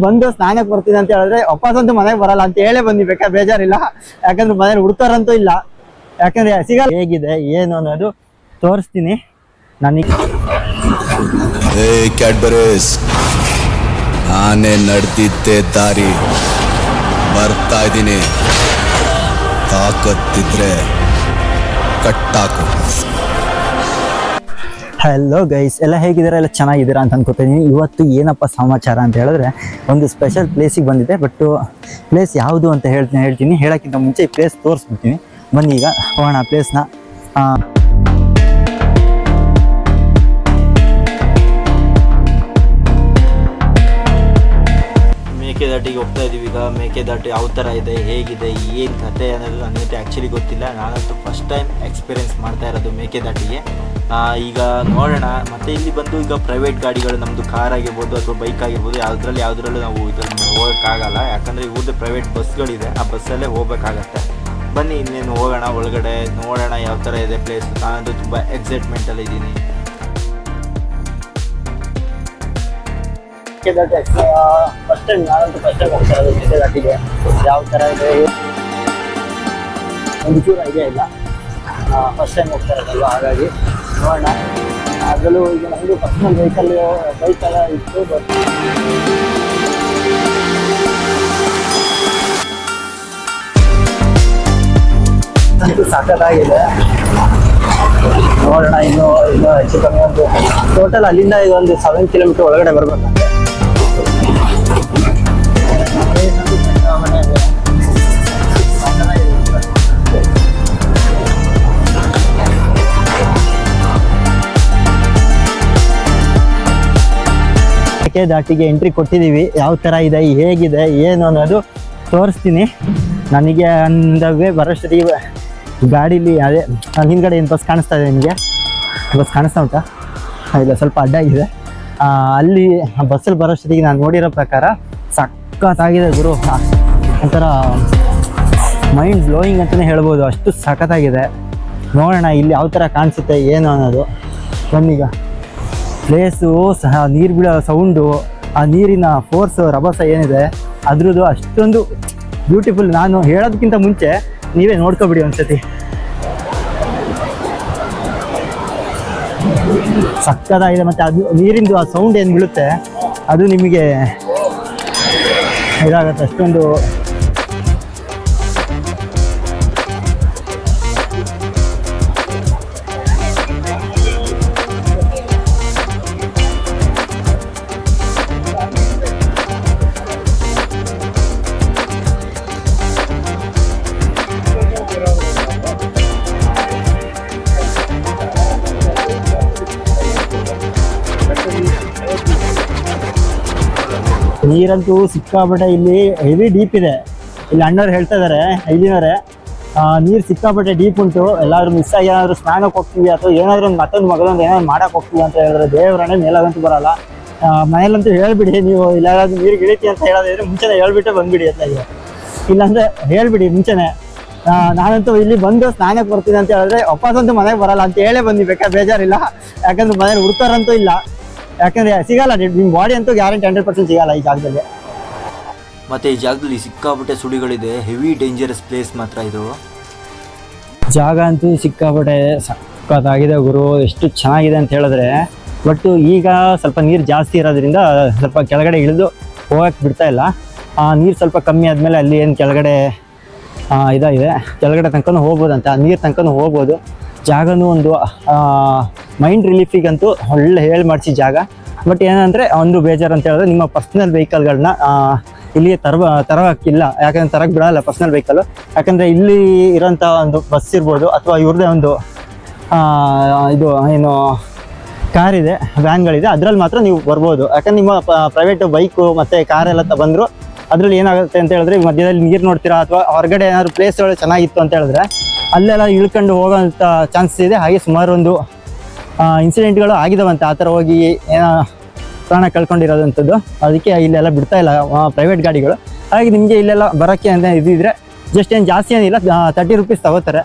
ಬಂದು ಸ್ನಾನಕ್ಕೆ ಬರ್ತೀನಿ ಅಂತ ಹೇಳಿದ್ರೆ ವಾಪಸ್ಸಂತೂ ಮನೆಗೆ ಬರಲ್ಲ ಅಂತ ಹೇಳೇ ಬನ್ನಿ, ಬೇಕಾದ್ರೆ ಬೇಜಾರಿಲ್ಲ. ಯಾಕಂದ್ರೆ ಮನೇಲಿ ಹುಡ್ತಾರಂತೂ ಇಲ್ಲ, ಯಾಕಂದ್ರೆ ಸಿಗಲ್ಲ. ಹೇಗಿದೆ ಏನು ಅನ್ನೋದು ತೋರಿಸ್ತೀನಿ ನನಗೆ. ಕ್ಯಾಡ್ಬರೀಸ್ ನಾನೇ ನಡೆದಿದ್ದೆ ದಾರಿ ಬರ್ತಾ ಇದ್ದೀನಿ, ತಾಕತ್ತಿದ್ರೆ ಕಟ್ಟಾಕು. ಹಲೋ ಗೈಸ್, ಎಲ್ಲ ಹೇಗಿದ್ದೀರಾ? ಎಲ್ಲ ಚೆನ್ನಾಗಿದ್ದೀರಾ ಅಂತ ಅನ್ಕೋತೀನಿ. ಇವತ್ತು ಏನಪ್ಪ ಸಮಾಚಾರ ಅಂತ ಹೇಳಿದ್ರೆ ಒಂದು ಸ್ಪೆಷಲ್ ಪ್ಲೇಸಿಗೆ ಬಂದಿದೆ. ಬಟ್ ಪ್ಲೇಸ್ ಯಾವುದು ಅಂತ ಹೇಳ್ತೀನಿ. ಹೇಳೋಕ್ಕಿಂತ ಮುಂಚೆ ಈ ಪ್ಲೇಸ್ ತೋರಿಸ್ಬಿಡ್ತೀನಿ. ಬನ್ನಿ ಈಗ ಹೋಗೋಣ ಆ ಪ್ಲೇಸ್ನ. ಮೇಕೆದಾಟಿಗೆ ಹೋಗ್ತಾ ಇದ್ದೀವಿ ಈಗ. ಮೇಕೆದಾಟು ಯಾವ ಥರ ಇದೆ, ಹೇಗಿದೆ, ಏನು ಕತೆ ಅನ್ನೋದು ನನಗಂತೂ ಆ್ಯಕ್ಚುಲಿ ಗೊತ್ತಿಲ್ಲ. ನಾನಂತೂ ಫಸ್ಟ್ ಟೈಮ್ ಎಕ್ಸ್ಪೀರಿಯೆನ್ಸ್ ಮಾಡ್ತಾ ಇರೋದು ಮೇಕೆದಾಟಿಗೆ. ಈಗ ನೋಡೋಣ. ಮತ್ತು ಇಲ್ಲಿ ಬಂದು ಈಗ ಪ್ರೈವೇಟ್ ಗಾಡಿಗಳು, ನಮ್ಮದು ಕಾರ್ ಆಗಿರ್ಬೋದು ಅಥವಾ ಬೈಕ್ ಆಗಿರ್ಬೋದು, ಯಾವುದ್ರಲ್ಲೂ ನಾವು ಇದನ್ನು ಹೋಗೋಕ್ಕಾಗಲ್ಲ. ಯಾಕಂದರೆ ಇವ್ರದ್ದು ಪ್ರೈವೇಟ್ ಬಸ್ಗಳಿದೆ, ಆ ಬಸ್ಸಲ್ಲೇ ಹೋಗ್ಬೇಕಾಗತ್ತೆ. ಬನ್ನಿ ಇನ್ನೇನು ಹೋಗೋಣ ಒಳಗಡೆ, ನೋಡೋಣ ಯಾವ ಥರ ಇದೆ ಪ್ಲೇಸ್. ನಾನಂತೂ ತುಂಬ ಎಕ್ಸೈಟ್ಮೆಂಟಲ್ಲಿ ಇದ್ದೀನಿ. ಫಸ್ಟ್ ಟೈಮ್ ಹೋಗ್ತಾ ಇರೋದು ಮೇಕೆದಾಟಿಗೆ. ಯಾವ ಥರ ಇದೆ ಒಂದು ಚೂರು ಐಡಿಯಾ ಇಲ್ಲ, ಫಸ್ಟ್ ಟೈಮ್ ಹೋಗ್ತಾ ಇರೋದಲ್ವ, ಹಾಗಾಗಿ ನೋಡೋಣ. ಅದರಲ್ಲೂ ಈಗ ನಮ್ಮದು ಪರ್ಸನಲ್ ಬೈಕೆಲ್ಲ ಇತ್ತು. ಬಟ್ ಅಂತೂ ಸಖತ್ತಾಗಿದೆ. ನೋಡೋಣ, ಇನ್ನೂ ಹೆಚ್ಚು ಕಮ್ಮಿ ಒಂದು ಟೋಟಲ್ ಅಲ್ಲಿಂದ ಈಗ ಒಂದು 7 ಕಿಲೋಮೀಟರ್ ಒಳಗಡೆ ಬರ್ಬೇಕಂತೆ. ಮೇಕೆದಾಟಿಗೆ ಎಂಟ್ರಿ ಕೊಟ್ಟಿದ್ದೀವಿ. ಯಾವ ಥರ ಇದೆ, ಹೇಗಿದೆ, ಏನು ಅನ್ನೋದು ತೋರಿಸ್ತೀನಿ. ನನಗೆ ಅಂದವೇ ಬರೋಷ್ಟೊತ್ತಿಗೆ ಗಾಡೀಲಿ ಅದೇ ಹಿಂದ್ಗಡೆ ಏನು ಬಸ್ ಕಾಣಿಸ್ತಾ ಇದೆ, ನಿಮಗೆ ಬಸ್ ಕಾಣಿಸ್ತಾ ಉಂಟಾ? ಇಲ್ಲ, ಸ್ವಲ್ಪ ಅಡ್ಡ ಆಗಿದೆ. ಅಲ್ಲಿ ಬಸ್ಸಲ್ಲಿ ಬರೋಷ್ಟೊತ್ತಿಗೆ ನಾನು ನೋಡಿರೋ ಪ್ರಕಾರ ಸಖತ್ತಾಗಿದೆ ಗುರು. ಒಂಥರ ಮೈಂಡ್ ಬ್ಲೋಯಿಂಗ್ ಅಂತಲೇ ಹೇಳ್ಬೋದು, ಅಷ್ಟು ಸಖತ್ತಾಗಿದೆ. ನೋಡೋಣ ಇಲ್ಲಿ ಯಾವ ಥರ ಕಾಣಿಸುತ್ತೆ ಏನು ಅನ್ನೋದು. ಬನ್ನೀಗ ಪ್ಲೇಸು ಸಹ, ನೀರು ಬೀಳೋ ಸೌಂಡು, ಆ ನೀರಿನ ಫೋರ್ಸು, ರಭಸ ಏನಿದೆ ಅದ್ರದ್ದು ಅಷ್ಟೊಂದು ಬ್ಯೂಟಿಫುಲ್. ನಾನು ಹೇಳೋದಕ್ಕಿಂತ ಮುಂಚೆ ನೀವೇ ನೋಡ್ಕೊಬಿಡಿ ಒಂದ್ಸತಿ. ಸಕ್ಕತ್ತಾಗಿದೆ. ಮತ್ತು ಅದು ನೀರಿಂದು ಆ ಸೌಂಡ್ ಏನು ಬೀಳುತ್ತೆ ಅದು ನಿಮಗೆ ಇದಾಗತ್ತೆ ಅಷ್ಟೊಂದು. ನೀರಂತೂ ಸಿಕ್ಕಾಪಟ್ಟೆ ಇಲ್ಲಿ ಹೆವಿ ಡೀಪ್ ಇದೆ. ಇಲ್ಲಿ ಅಣ್ಣವ್ರು ಹೇಳ್ತಾ ಇದ್ದಾರೆ, ಇಲ್ಲಿನವರೇ, ನೀರು ಸಿಕ್ಕಾಪಟ್ಟೆ ಡೀಪ್ ಉಂಟು. ಎಲ್ಲಾದ್ರೂ ಮಿಸ್ ಆಗಿ ಏನಾದರೂ ಸ್ನಾನಕ್ಕೆ ಹೋಗ್ತೀವಿ ಅಥವಾ ಏನಾದರೂ ಮತ್ತೊಂದು ಮಗಳೊಂದು ಏನಾದ್ರು ಮಾಡಕ್ಕೆ ಹೋಗ್ತೀವಿ ಅಂತ ಹೇಳಿದ್ರೆ ದೇವರನ್ನೇ ಮೇಲಾಗಂತೂ ಬರಲ್ಲ. ಮನೇಲಂತೂ ಹೇಳ್ಬಿಡಿ, ನೀವು ಇಲ್ಲಾದ್ರೂ ನೀರಿಗೆ ಇಳಿತಿ ಅಂತ ಹೇಳೋದಿದ್ರೆ ಮುಂಚೆನೇ ಹೇಳ್ಬಿಟ್ಟೆ ಬಂದ್ಬಿಡಿ ಅತ್ಲಾಗೆ. ಇಲ್ಲಾಂದರೆ ಹೇಳ್ಬಿಡಿ ಮುಂಚೆನೇ. ನಾನಂತೂ ಇಲ್ಲಿ ಬಂದು ಸ್ನಾನಕ್ಕೆ ಬರ್ತೀನಿ ಅಂತ ಹೇಳಿದ್ರೆ ವಾಪಸ್ಸಂತೂ ಮನೆಗೆ ಬರಲ್ಲ ಅಂತ ಹೇಳೇ ಬನ್ನಿ, ಬೇಕಾದ್ರೆ ಬೇಜಾರಿಲ್ಲ. ಯಾಕಂದ್ರೆ ಮನೇಲಿ ಹುಡ್ತಾರಂತೂ ಇಲ್ಲ, ಯಾಕಂದರೆ ಸಿಗಲ್ಲ. ನಿಮ್ಮ ಬಾಡಿ ಅಂತೂ ಗ್ಯಾರಂಟಿ 100% ಸಿಗಲ್ಲ ಈ ಜಾಗದಲ್ಲಿ. ಮತ್ತು ಈ ಜಾಗದಲ್ಲಿ ಸಿಕ್ಕಾಪಟ್ಟೆ ಸುಳಿಗಳಿದೆ. ಹೆವಿ ಡೇಂಜರಸ್ ಪ್ಲೇಸ್ ಮಾತ್ರ ಇದು. ಜಾಗ ಅಂತೂ ಸಿಕ್ಕಾಪಟ್ಟೆ ಸಖತ್ತಾಗಿದೆ ಗುರು, ಎಷ್ಟು ಚೆನ್ನಾಗಿದೆ ಅಂತ ಹೇಳಿದ್ರೆ. ಬಟ್ ಈಗ ಸ್ವಲ್ಪ ನೀರು ಜಾಸ್ತಿ ಇರೋದ್ರಿಂದ ಸ್ವಲ್ಪ ಕೆಳಗಡೆ ಇಳಿದು ಹೋಗಕ್ಕೆ ಬಿಡ್ತಾ ಇಲ್ಲ. ನೀರು ಸ್ವಲ್ಪ ಕಮ್ಮಿ ಆದಮೇಲೆ ಅಲ್ಲಿ ಏನು ಕೆಳಗಡೆ ಇದಾಗಿದೆ, ಕೆಳಗಡೆ ತನಕ ಹೋಗ್ಬೋದಂತೆ, ಆ ನೀರು ತನಕ ಹೋಗ್ಬೋದು. ಜಾಗನೂ ಒಂದು ಮೈಂಡ್ ರಿಲೀಫಿಗಂತೂ ಒಳ್ಳೆ ಹೇಳಿ ಮಾಡಿಸಿ ಜಾಗ. ಬಟ್ ಏನಂದರೆ ಒಂದು ಬೇಜಾರು ಅಂತ ಹೇಳಿದ್ರೆ ನಿಮ್ಮ ಪರ್ಸ್ನಲ್ ವೆಹಿಕಲ್ಗಳನ್ನ ಇಲ್ಲಿಗೆ ತರೋಕ್ಕಿಲ್ಲ. ಯಾಕಂದ್ರೆ ತರಕ್ಕೆ ಬಿಡೋಲ್ಲ ಪರ್ಸ್ನಲ್ ವೆಹಿಕಲ್ಲು. ಯಾಕಂದರೆ ಇಲ್ಲಿ ಇರೋಂಥ ಒಂದು ಬಸ್ ಇರ್ಬೋದು ಅಥವಾ ಇವ್ರದ್ದೇ ಒಂದು ಇದು ಏನು ಕಾರ್ ಇದೆ, ವ್ಯಾನ್ಗಳಿದೆ, ಅದರಲ್ಲಿ ಮಾತ್ರ ನೀವು ಬರ್ಬೋದು. ಯಾಕಂದ್ರೆ ನಿಮ್ಮ ಪ್ರೈವೇಟ್ ಬೈಕು ಮತ್ತು ಕಾರೆಲ್ಲ ಬಂದರು ಅದರಲ್ಲಿ ಏನಾಗುತ್ತೆ ಅಂತ ಹೇಳಿದ್ರೆ ಮಧ್ಯದಲ್ಲಿ ನೀರು ನೋಡ್ತೀರಾ ಅಥವಾ ಹೊರಗಡೆ ಏನಾದ್ರು ಪ್ಲೇಸ್ಗಳು ಚೆನ್ನಾಗಿತ್ತು ಅಂತ ಹೇಳಿದ್ರೆ ಅಲ್ಲೆಲ್ಲ ಇಳ್ಕೊಂಡು ಹೋಗೋಂಥ ಚಾನ್ಸಸ್ ಇದೆ. ಹಾಗೆ ಸುಮಾರು ಒಂದು ಇನ್ಸಿಡೆಂಟ್ಗಳು ಆಗಿದಾವಂತೆ ಆ ಥರ ಹೋಗಿ ಏನೋ ಪ್ರಾಣ ಕಳ್ಕೊಂಡಿರೋದಂಥದ್ದು. ಅದಕ್ಕೆ ಇಲ್ಲೆಲ್ಲ ಬಿಡ್ತಾ ಇಲ್ಲ ಪ್ರೈವೇಟ್ ಗಾಡಿಗಳು. ಹಾಗೆ ನಿಮಗೆ ಇಲ್ಲೆಲ್ಲ ಬರೋಕ್ಕೆ ಅಂತ ಇದ್ದಿದ್ರೆ ಜಸ್ಟ್ ಏನು ಜಾಸ್ತಿ ಏನಿಲ್ಲ, 30 ರೂಪೀಸ್ ತಗೋತಾರೆ.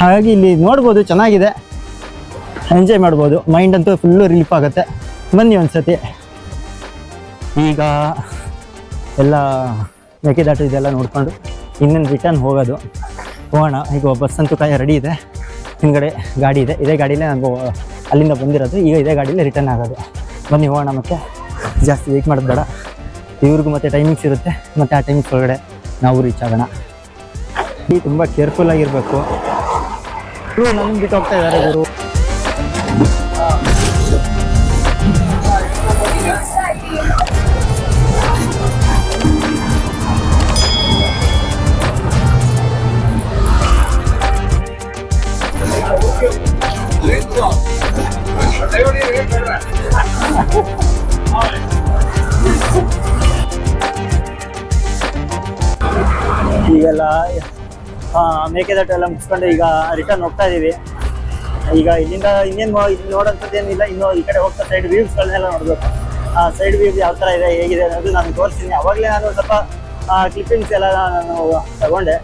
ಹಾಗಾಗಿ ಇಲ್ಲಿ ನೋಡ್ಬೋದು, ಚೆನ್ನಾಗಿದೆ, ಎಂಜಾಯ್ ಮಾಡ್ಬೋದು. ಮೈಂಡ್ ಅಂತೂ ಫುಲ್ಲು ರಿಲೀಫ್ ಆಗುತ್ತೆ. ಬನ್ನಿ ಒಂದ್ಸತಿ. ಈಗ ಎಲ್ಲ ಮೇಕೆದಾಟು ಇದೆಲ್ಲ ನೋಡ್ಕೊಂಡು ಇನ್ನೇನು ರಿಟರ್ನ್ ಹೋಗೋಣ. ಈಗ ಬಸ್ ಅಂತೂ ರೆಡಿ ಇದೆ, ಹಿಂದ್ಗಡೆ ಗಾಡಿ ಇದೆ, ಇದೇ ಗಾಡಿಲೇ ನಾನು ಅಲ್ಲಿಂದ ಬಂದಿರೋದು. ಈಗ ಇದೇ ಗಾಡಿಲೇ ರಿಟರ್ನ್ ಆಗೋದು. ಬನ್ನಿ ಹೋಗೋಣ. ಮತ್ತು ಜಾಸ್ತಿ ವೆಯ್ಟ್ ಮಾಡೋದು ಬೇಡ, ಇವ್ರಿಗೂ ಮತ್ತು ಟೈಮಿಂಗ್ಸ್ ಇರುತ್ತೆ, ಮತ್ತು ಆ ಟೈಮಿಂಗ್ಸ್ ಒಳಗಡೆ ನಾವು ರೀಚ್ ಆಗೋಣ. ಈ ತುಂಬ ಕೇರ್ಫುಲ್ಲಾಗಿರಬೇಕು. ನನಗೆ ಬಿಟ್ಟು ಹೋಗ್ತಾ ಇದ್ದಾರೆ ಗುರು. ಈಗೆಲ್ಲ ಮೇಕೆದಾಟು ಎಲ್ಲ ಮುಗಿಸ್ಕೊಂಡು ಈಗ ರಿಟರ್ನ್ ಹೋಗ್ತಾ ಇದ್ದೀವಿ. ಈಗ ಇಲ್ಲಿಂದ ಇನ್ನೇನು ನೋಡೋಂಥದ್ದು ಏನಿಲ್ಲ, ಇನ್ನು ಈ ಕಡೆ ಹೋಗ್ತಾ ಸೈಡ್ ವ್ಯೂಸ್ಗಳನ್ನೆಲ್ಲ ನೋಡಬೇಕು. ಆ ಸೈಡ್ ವ್ಯೂಸ್ ಯಾವ ಥರ ಇದೆ, ಹೇಗಿದೆ ಅನ್ನೋದು ನಾನು ತೋರಿಸ್ತೀನಿ. ಅವಾಗಲೇ ನಾನು ಸ್ವಲ್ಪ ಕ್ಲಿಪ್ಪಿಂಗ್ಸ್ ಎಲ್ಲ ನಾನು ತಗೊಂಡೆ.